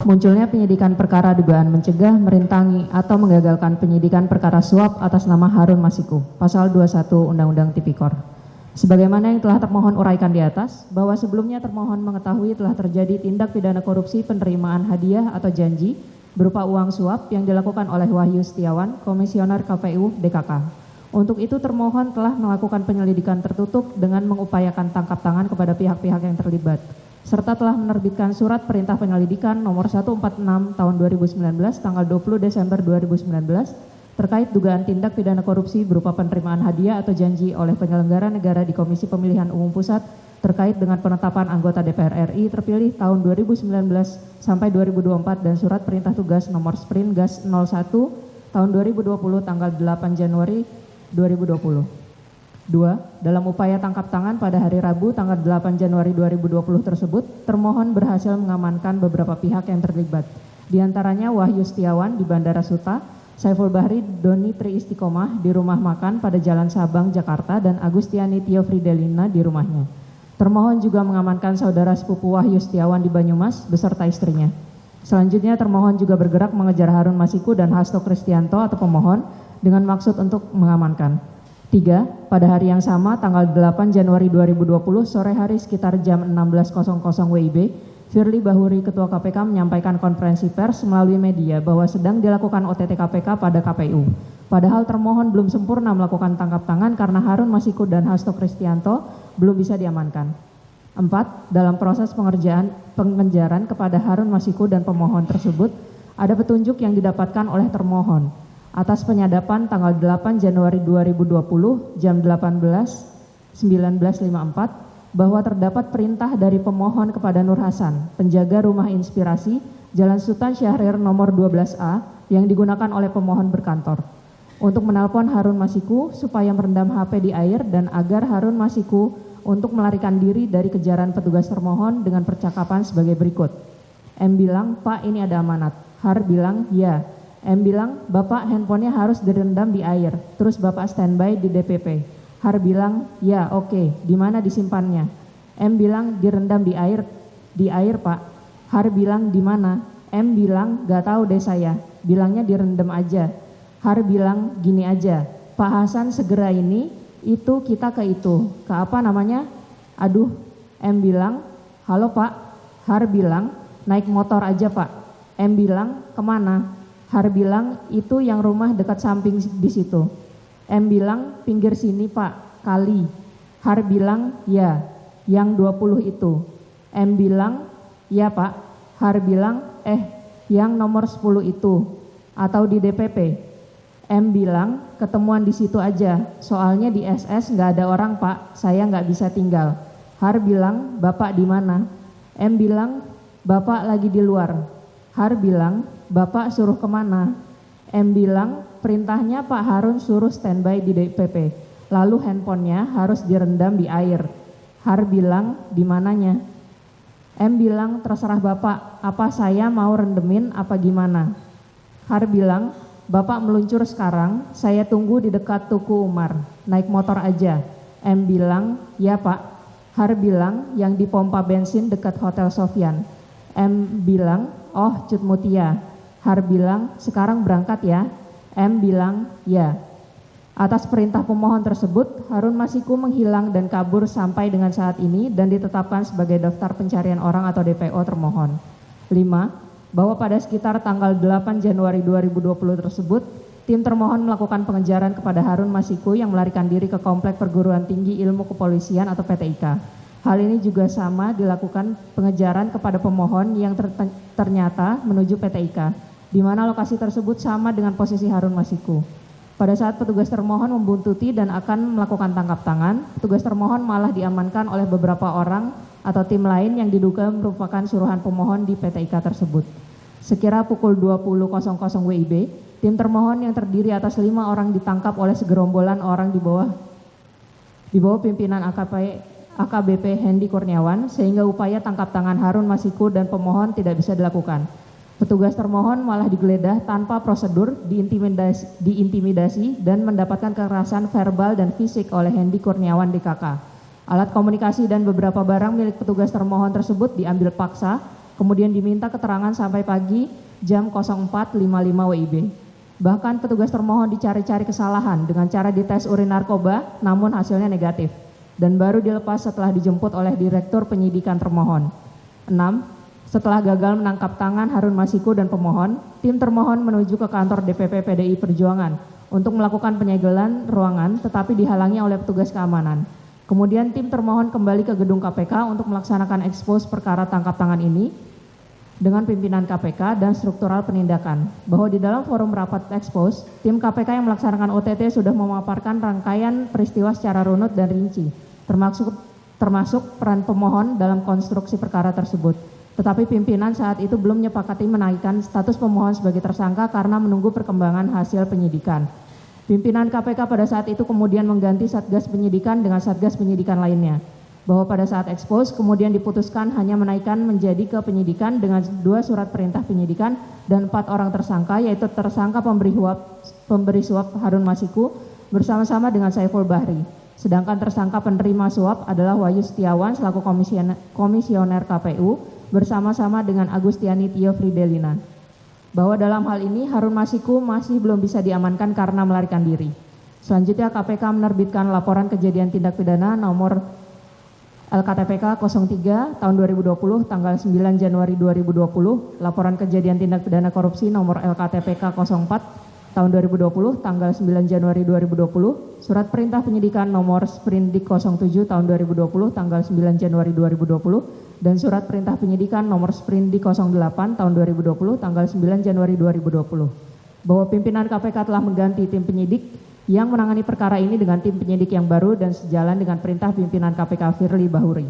munculnya penyidikan perkara dugaan mencegah, merintangi, atau menggagalkan penyidikan perkara suap atas nama Harun Masiku, pasal 21 Undang-Undang Tipikor. Sebagaimana yang telah termohon uraikan di atas, bahwa sebelumnya termohon mengetahui telah terjadi tindak pidana korupsi penerimaan hadiah atau janji berupa uang suap yang dilakukan oleh Wahyu Setiawan, Komisioner KPU DKK. Untuk itu termohon telah melakukan penyelidikan tertutup dengan mengupayakan tangkap tangan kepada pihak-pihak yang terlibat, serta telah menerbitkan surat perintah penyelidikan nomor 146 tahun 2019 tanggal 20 Desember 2019 terkait dugaan tindak pidana korupsi berupa penerimaan hadiah atau janji oleh penyelenggara negara di Komisi Pemilihan Umum Pusat terkait dengan penetapan anggota DPR RI terpilih tahun 2019 sampai 2024 dan surat perintah tugas nomor Sprint Gas 01 tahun 2020 tanggal 8 Januari 2020. 2. Dalam upaya tangkap tangan pada hari Rabu tanggal 8 Januari 2020 tersebut, termohon berhasil mengamankan beberapa pihak yang terlibat. Di antaranya Wahyu Setiawan di Bandara Suta, Saiful Bahri Doni Tri Istiqomah di rumah makan pada Jalan Sabang, Jakarta, dan Agustiani Tio Fridelina di rumahnya. Termohon juga mengamankan saudara sepupu Wahyu Setiawan di Banyumas beserta istrinya. Selanjutnya termohon juga bergerak mengejar Harun Masiku dan Hasto Kristianto atau pemohon dengan maksud untuk mengamankan. 3. Pada hari yang sama, tanggal 8 Januari 2020, sore hari sekitar jam 16.00 WIB, Firly Bahuri, Ketua KPK menyampaikan konferensi pers melalui media bahwa sedang dilakukan OTT KPK pada KPU. Padahal termohon belum sempurna melakukan tangkap tangan karena Harun Masiku dan Hasto Kristianto belum bisa diamankan. 4. Dalam proses pengejaran kepada Harun Masiku dan pemohon tersebut, ada petunjuk yang didapatkan oleh termohon atas penyadapan tanggal 8 Januari 2020 jam 19.54 bahwa terdapat perintah dari pemohon kepada Nur Hasan, penjaga Rumah Inspirasi, Jalan Sultan Syahrir nomor 12A yang digunakan oleh pemohon berkantor, untuk menelpon Harun Masiku supaya merendam HP di air dan agar Harun Masiku untuk melarikan diri dari kejaran petugas termohon dengan percakapan sebagai berikut. M bilang, "Pak, ini ada amanat." Har bilang, "Ya." M bilang, "Bapak, handphonenya harus direndam di air, terus Bapak standby di DPP." Har bilang, "Ya, oke. Di mana disimpannya?" M bilang, "Direndam di air Pak." Har bilang, "Di mana?" M bilang, "Gak tahu deh saya. Bilangnya direndam aja." Har bilang, "Gini aja, Pak Hasan segera ini, itu kita ke itu. Ke apa namanya? Aduh." M bilang, "Halo Pak." Har bilang, "Naik motor aja Pak." M bilang, "Kemana?" Har bilang, "Itu yang rumah dekat samping di situ." M bilang, "Pinggir sini Pak, kali." Har bilang, "Ya, yang 20 itu." M bilang, "Ya Pak." Har bilang, yang nomor 10 itu, atau di DPP." M bilang, "Ketemuan di situ aja, soalnya di SS nggak ada orang Pak, saya nggak bisa tinggal." Har bilang, "Bapak di mana?" M bilang, "Bapak lagi di luar." Har bilang, "Bapak suruh kemana?" M bilang, "Perintahnya Pak Harun suruh standby di DPP, lalu handphonenya harus direndam di air." Har bilang, "Di mananya?" M bilang, "Terserah Bapak, apa saya mau rendemin apa gimana?" Har bilang, "Bapak meluncur sekarang, saya tunggu di dekat Tuku Umar, naik motor aja." M bilang, "Ya Pak." Har bilang, "Yang di pompa bensin dekat Hotel Sofyan." M bilang, "Oh, Cut Mutia." Har bilang, "Sekarang berangkat ya." M bilang, "Ya." Atas perintah pemohon tersebut, Harun Masiku menghilang dan kabur sampai dengan saat ini dan ditetapkan sebagai daftar pencarian orang atau DPO termohon. 5. Bahwa pada sekitar tanggal 8 Januari 2020 tersebut, tim termohon melakukan pengejaran kepada Harun Masiku yang melarikan diri ke Komplek Perguruan Tinggi Ilmu Kepolisian atau PTIK. Hal ini juga sama dilakukan pengejaran kepada pemohon yang ternyata menuju PTIK, di mana lokasi tersebut sama dengan posisi Harun Masiku. Pada saat petugas termohon membuntuti dan akan melakukan tangkap tangan, petugas termohon malah diamankan oleh beberapa orang atau tim lain yang diduga merupakan suruhan pemohon di PTIK tersebut. Sekira pukul 20.00 WIB, tim termohon yang terdiri atas 5 orang ditangkap oleh segerombolan orang di bawah pimpinan AKBP Hendy Kurniawan, sehingga upaya tangkap tangan Harun Masiku dan pemohon tidak bisa dilakukan. Petugas termohon malah digeledah tanpa prosedur, diintimidasi dan mendapatkan kekerasan verbal dan fisik oleh Hendy Kurniawan DKK. Alat komunikasi dan beberapa barang milik petugas termohon tersebut diambil paksa kemudian diminta keterangan sampai pagi jam 04.55 WIB. Bahkan petugas termohon dicari-cari kesalahan dengan cara dites urin narkoba, namun hasilnya negatif, dan baru dilepas setelah dijemput oleh Direktur Penyidikan termohon. 6. Setelah gagal menangkap tangan Harun Masiku dan pemohon, tim termohon menuju ke kantor DPP PDI Perjuangan untuk melakukan penyegelan ruangan, tetapi dihalangi oleh petugas keamanan. Kemudian tim termohon kembali ke gedung KPK untuk melaksanakan ekspos perkara tangkap tangan ini dengan pimpinan KPK dan struktural penindakan, bahwa di dalam forum rapat ekspos, tim KPK yang melaksanakan OTT sudah memaparkan rangkaian peristiwa secara runut dan rinci, termasuk peran pemohon dalam konstruksi perkara tersebut. Tetapi pimpinan saat itu belum menyepakati menaikkan status pemohon sebagai tersangka karena menunggu perkembangan hasil penyidikan. Pimpinan KPK pada saat itu kemudian mengganti Satgas Penyidikan dengan Satgas Penyidikan lainnya, bahwa pada saat ekspos kemudian diputuskan hanya menaikkan menjadi ke penyidikan dengan 2 surat perintah penyidikan dan 4 orang tersangka, yaitu tersangka pemberi suap Harun Masiku bersama-sama dengan Saiful Bahri. Sedangkan tersangka penerima suap adalah Wahyu Setiawan selaku komisioner KPU bersama-sama dengan Agustiani Tio Fridelina. Bahwa dalam hal ini Harun Masiku masih belum bisa diamankan karena melarikan diri. Selanjutnya KPK menerbitkan laporan kejadian tindak pidana nomor LKTPK 03 tahun 2020 tanggal 9 Januari 2020, laporan kejadian tindak pidana korupsi nomor LKTPK 04 tahun 2020 tanggal 9 Januari 2020, surat perintah penyidikan nomor Sprindik 07 tahun 2020 tanggal 9 Januari 2020, dan surat perintah penyidikan nomor Sprindik 08 tahun 2020 tanggal 9 Januari 2020. Bahwa pimpinan KPK telah mengganti tim penyidik yang menangani perkara ini dengan tim penyidik yang baru dan sejalan dengan perintah pimpinan KPK Firly Bahuri.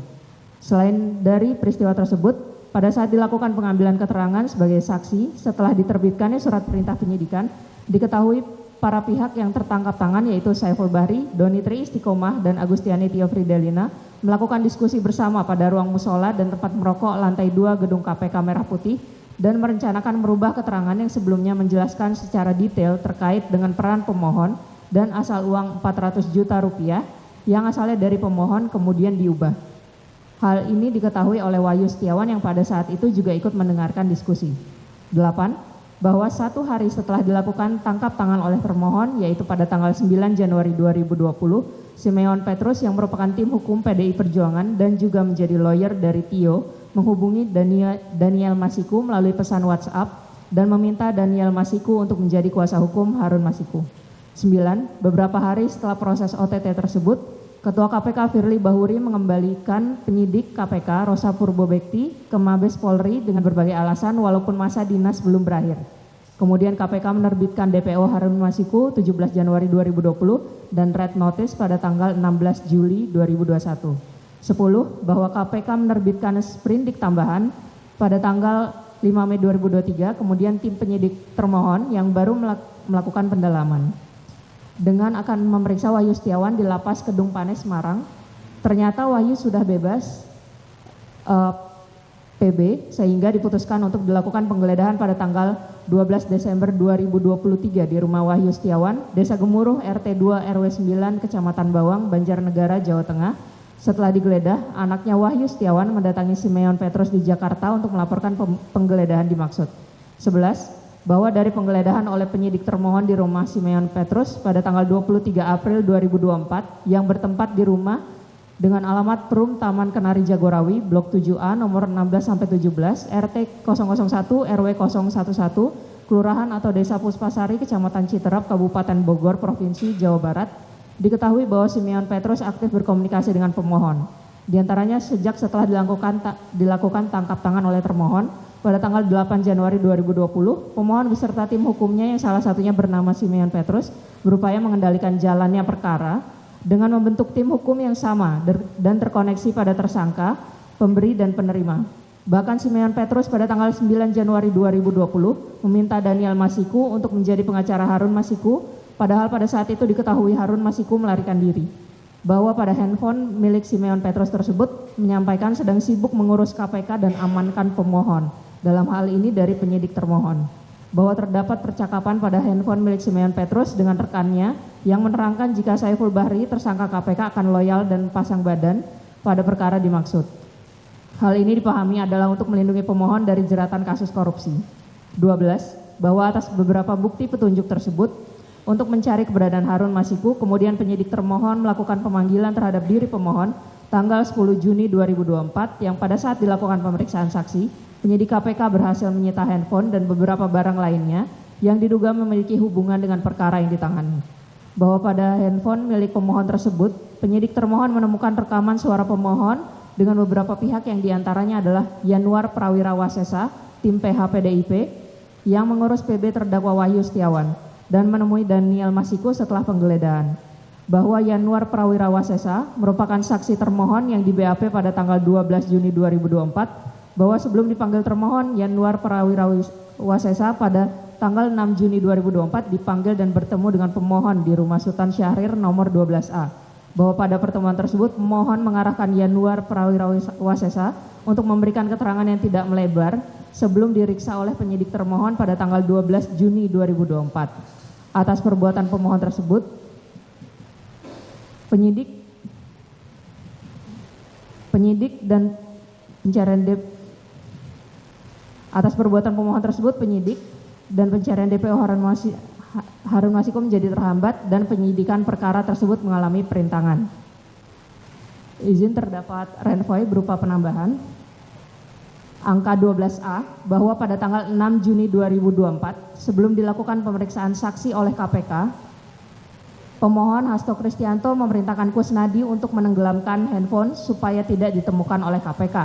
Selain dari peristiwa tersebut, pada saat dilakukan pengambilan keterangan sebagai saksi setelah diterbitkannya surat perintah penyidikan, diketahui para pihak yang tertangkap tangan yaitu Saiful Bahri, Doni Tri Istiqomah, dan Agustiani Tio Fridelina melakukan diskusi bersama pada ruang musola dan tempat merokok lantai 2 gedung KPK Merah Putih dan merencanakan merubah keterangan yang sebelumnya menjelaskan secara detail terkait dengan peran pemohon dan asal uang 400 juta rupiah yang asalnya dari pemohon kemudian diubah. Hal ini diketahui oleh Wahyu Setiawan yang pada saat itu juga ikut mendengarkan diskusi. 8. Bahwa 1 hari setelah dilakukan tangkap tangan oleh termohon, yaitu pada tanggal 9 Januari 2020, Simeon Petrus yang merupakan tim hukum PDI Perjuangan dan juga menjadi lawyer dari Tio menghubungi Daniel Masiku melalui pesan WhatsApp dan meminta Daniel Masiku untuk menjadi kuasa hukum Harun Masiku. 9. Beberapa hari setelah proses OTT tersebut, Ketua KPK Firly Bahuri mengembalikan penyidik KPK Rosa Purbobekti ke Mabes Polri dengan berbagai alasan walaupun masa dinas belum berakhir. Kemudian KPK menerbitkan DPO Harun Masiku 17 Januari 2020 dan Red Notice pada tanggal 16 Juli 2021. 10. Bahwa KPK menerbitkan sprindik tambahan pada tanggal 5 Mei 2023, kemudian tim penyidik termohon yang baru melakukan pendalaman dengan akan memeriksa Wahyu Setiawan di Lapas Kedung Panes Semarang. Ternyata Wahyu sudah bebas PB sehingga diputuskan untuk dilakukan penggeledahan pada tanggal 12 Desember 2023 di rumah Wahyu Setiawan, Desa Gemuruh, RT 2 RW 9, Kecamatan Bawang, Banjarnegara, Jawa Tengah. Setelah digeledah, anaknya Wahyu Setiawan mendatangi Simeon Petrus di Jakarta untuk melaporkan penggeledahan dimaksud. 11. Bahwa dari penggeledahan oleh penyidik termohon di rumah Simeon Petrus pada tanggal 23 April 2024 yang bertempat di rumah dengan alamat Perum Taman Kenari Jagorawi, Blok 7A nomor 16-17, RT 001 RW 011, Kelurahan atau Desa Puspasari, Kecamatan Citerap, Kabupaten Bogor, Provinsi Jawa Barat, diketahui bahwa Simeon Petrus aktif berkomunikasi dengan pemohon. Di antaranya sejak setelah dilakukan tangkap tangan oleh termohon, pada tanggal 8 Januari 2020, pemohon beserta tim hukumnya yang salah satunya bernama Simeon Petrus berupaya mengendalikan jalannya perkara dengan membentuk tim hukum yang sama dan terkoneksi pada tersangka, pemberi, dan penerima. Bahkan Simeon Petrus pada tanggal 9 Januari 2020 meminta Daniel Masiku untuk menjadi pengacara Harun Masiku, padahal pada saat itu diketahui Harun Masiku melarikan diri. Bahwa pada handphone milik Simeon Petrus tersebut menyampaikan sedang sibuk mengurus KPK dan amankan pemohon. Dalam hal ini dari penyidik termohon, bahwa terdapat percakapan pada handphone milik Simeon Petrus dengan rekannya yang menerangkan jika Saiful Bahri tersangka KPK akan loyal dan pasang badan pada perkara dimaksud. H. Hal ini dipahami adalah untuk melindungi pemohon dari jeratan kasus korupsi. 12. Bahwa atas beberapa bukti petunjuk tersebut, untuk mencari keberadaan Harun Masiku, kemudian penyidik termohon melakukan pemanggilan terhadap diri pemohon tanggal 10 Juni 2024 yang pada saat dilakukan pemeriksaan saksi, penyidik KPK berhasil menyita handphone dan beberapa barang lainnya yang diduga memiliki hubungan dengan perkara yang ditangani. Bahwa pada handphone milik pemohon tersebut, penyidik termohon menemukan rekaman suara pemohon dengan beberapa pihak yang diantaranya adalah Yanuar Prawira Wasesa, tim PHPDIP, yang mengurus PB terdakwa Wahyu Setiawan, dan menemui Daniel Masiku setelah penggeledahan. Bahwa Yanuar Prawira Wasesa merupakan saksi termohon yang di BAP pada tanggal 12 Juni 2024, bahwa sebelum dipanggil termohon, Yanuar Prawira Wasesa pada tanggal 6 Juni 2024 dipanggil dan bertemu dengan pemohon di Rumah Sultan Syahrir nomor 12A. Bahwa pada pertemuan tersebut pemohon mengarahkan Yanuar Prawira Wasesa untuk memberikan keterangan yang tidak melebar sebelum diriksa oleh penyidik termohon pada tanggal 12 Juni 2024. Atas perbuatan pemohon tersebut, penyidik dan pencarian atas perbuatan pemohon tersebut penyidik dan pencarian DPO Harun Masiku menjadi terhambat dan penyidikan perkara tersebut mengalami perintangan. Izin terdapat renvoy berupa penambahan. Angka 12A bahwa pada tanggal 6 Juni 2024 sebelum dilakukan pemeriksaan saksi oleh KPK, pemohon Hasto Kristianto memerintahkan Kusnadi untuk menenggelamkan handphone supaya tidak ditemukan oleh KPK.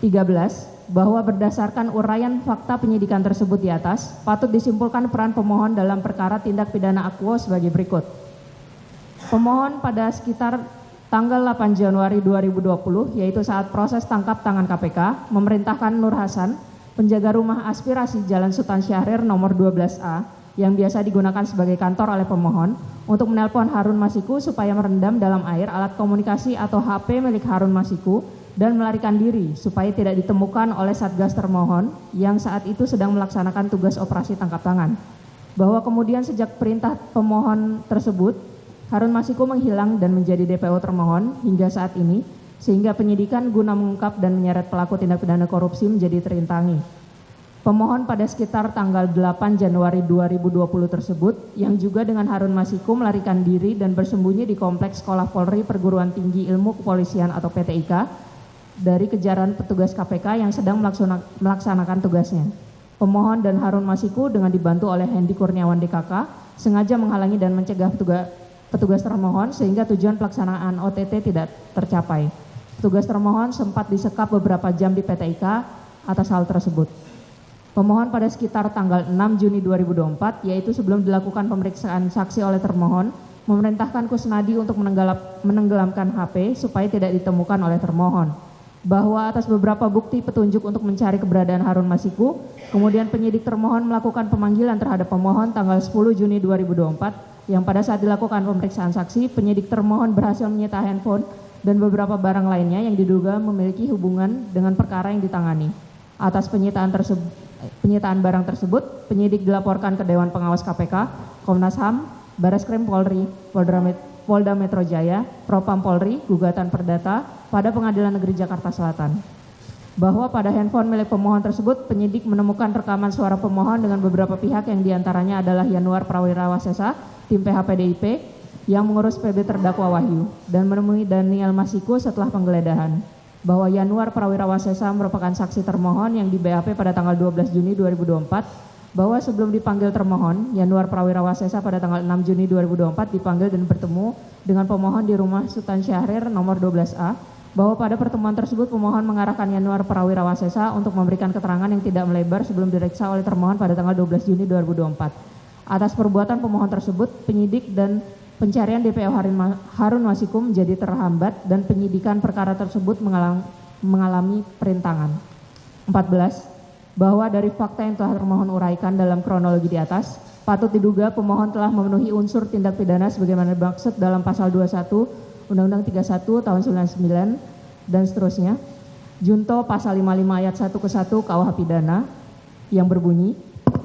13. Bahwa berdasarkan uraian fakta penyidikan tersebut di atas, patut disimpulkan peran pemohon dalam perkara tindak pidana Akwo sebagai berikut. Pemohon pada sekitar tanggal 8 Januari 2020, yaitu saat proses tangkap tangan KPK, memerintahkan Nur Hasan, penjaga rumah aspirasi Jalan Sultan Syahrir nomor 12A, yang biasa digunakan sebagai kantor oleh pemohon, untuk menelpon Harun Masiku supaya merendam dalam air alat komunikasi atau HP milik Harun Masiku dan melarikan diri supaya tidak ditemukan oleh Satgas termohon yang saat itu sedang melaksanakan tugas operasi tangkap tangan. Bahwa kemudian sejak perintah pemohon tersebut, Harun Masiku menghilang dan menjadi DPO termohon hingga saat ini, sehingga penyidikan guna mengungkap dan menyeret pelaku tindak pidana korupsi menjadi terintangi. Pemohon pada sekitar tanggal 8 Januari 2020 tersebut, yang juga dengan Harun Masiku melarikan diri dan bersembunyi di Kompleks Sekolah Polri Perguruan Tinggi Ilmu Kepolisian atau PTIK, dari kejaran petugas KPK yang sedang melaksanakan tugasnya. Pemohon dan Harun Masiku dengan dibantu oleh Hendy Kurniawan DKK sengaja menghalangi dan mencegah petugas termohon sehingga tujuan pelaksanaan OTT tidak tercapai. Petugas termohon sempat disekap beberapa jam di PTIK atas hal tersebut. Pemohon pada sekitar tanggal 6 Juni 2024, yaitu sebelum dilakukan pemeriksaan saksi oleh termohon, memerintahkan Kusnadi untuk menenggelamkan HP supaya tidak ditemukan oleh termohon. Bahwa atas beberapa bukti petunjuk untuk mencari keberadaan Harun Masiku, kemudian penyidik termohon melakukan pemanggilan terhadap pemohon tanggal 10 Juni 2024, yang pada saat dilakukan pemeriksaan saksi, penyidik termohon berhasil menyita handphone dan beberapa barang lainnya yang diduga memiliki hubungan dengan perkara yang ditangani. Atas penyitaan barang tersebut, penyidik dilaporkan ke Dewan Pengawas KPK, Komnas HAM, Bareskrim Polri, Polda Metro Jaya, Propam Polri, gugatan perdata pada Pengadilan Negeri Jakarta Selatan. Bahwa pada handphone milik pemohon tersebut, penyidik menemukan rekaman suara pemohon dengan beberapa pihak yang diantaranya adalah Yanuar Prawira Wasesa, tim PHPDIP, yang mengurus PB terdakwa Wahyu, dan menemui Daniel Masiku setelah penggeledahan. Bahwa Yanuar Prawira Wasesa merupakan saksi termohon yang di BAP pada tanggal 12 Juni 2024, bahwa sebelum dipanggil termohon, Yanuar Prawira Wasesa pada tanggal 6 Juni 2024 dipanggil dan bertemu dengan pemohon di Rumah Sultan Syahrir nomor 12A, bahwa pada pertemuan tersebut pemohon mengarahkan Yanuar Prawira Wasesa untuk memberikan keterangan yang tidak melebar sebelum diperiksa oleh termohon pada tanggal 12 Juni 2024. Atas perbuatan pemohon tersebut, penyidik dan pencarian DPO Harun Masiku menjadi terhambat dan penyidikan perkara tersebut mengalami perintangan. 14. Bahwa dari fakta yang telah termohon uraikan dalam kronologi di atas, patut diduga pemohon telah memenuhi unsur tindak pidana sebagaimana dimaksud dalam pasal 21 Undang-Undang 31 tahun 99 dan seterusnya. Junto pasal 55 ayat 1 ke 1 KUH Pidana yang berbunyi,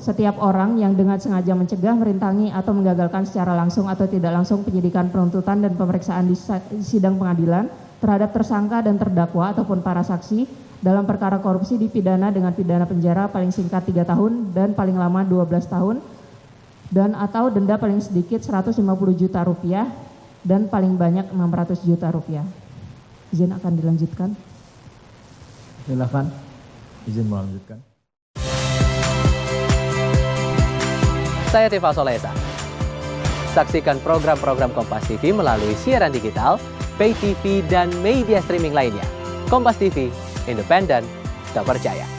setiap orang yang dengan sengaja mencegah, merintangi atau menggagalkan secara langsung atau tidak langsung penyidikan, penuntutan dan pemeriksaan di sidang pengadilan terhadap tersangka dan terdakwa ataupun para saksi dalam perkara korupsi dipidana dengan pidana penjara paling singkat 3 tahun dan paling lama 12 tahun dan atau denda paling sedikit 150 juta rupiah dan paling banyak 600 juta rupiah. Izin akan dilanjutkan. Silakan. Izin melanjutkan. Saya Tifa Solesa. Saksikan program-program Kompas TV melalui siaran digital, pay TV, dan media streaming lainnya. Kompas TV, independen, terpercaya.